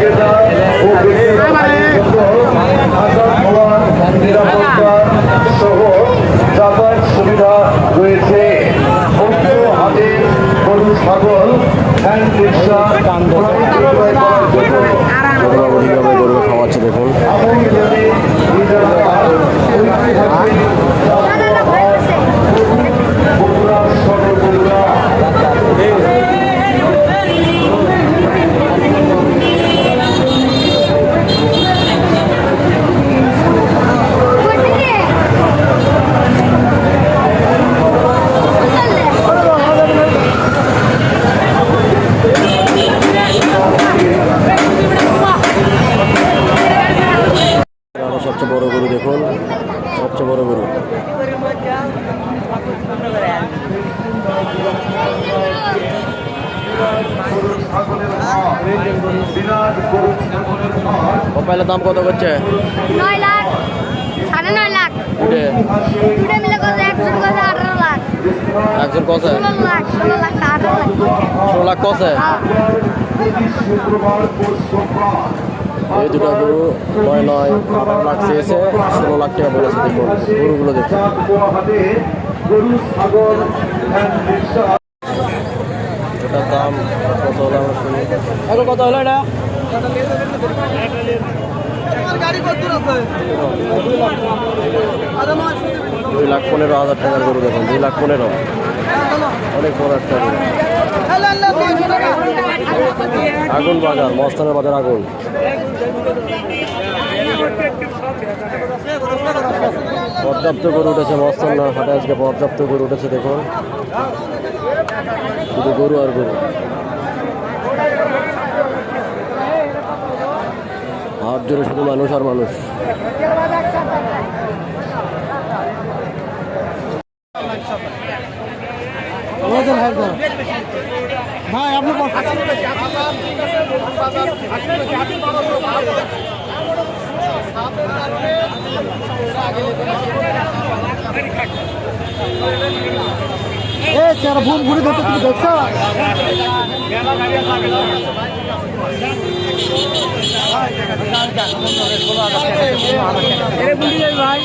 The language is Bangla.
বিক্রেতা ও বিক্রেতাদের জন্য থাকা খাওয়ার নিরাপত্তা সহ যাতায়াত সুবিধা রয়েছে। হাটে গরু ছাগল হ্যান্ড রিক্সা গরু খাওয়াচ্ছে দেখুন। সবচেয়ে বড় গরু দেখুন, সবচেয়ে বড় গরু। মোবাইলের দাম কত করছে? 9 লাখ, 9.5 লাখ। দুটো মিলে কত? একজন কত 18 লাখ। একজন কত? 16 লাখ, 18 লাখ। 16 লাখ কত? এই দুটো গরু 9 লাখ চেয়েছে, 16 লাখ টাকা বলেছে। দেখুন গরুগুলো দেখুন। এটার দাম কত হলো আমরা শুনি। এখন কত হলো এটা? 2,15,000 টাকার গরু দেখুন। 2,15,000 অনেক বড় একটা গরু। আগুন বাজার, মস্তানের বাজার আগুন। পর্যাপ্ত গরু উঠেছে মস্তান হাটে আজকে, পর্যাপ্ত গরু উঠেছে দেখুন। শুধু গরু আর গরু। হাট জুড়ে শুধু মানুষ আর মানুষ। ভাই আপনি স্যার ভুল ঘুরে ধরতে তুমি দেখছো ভাই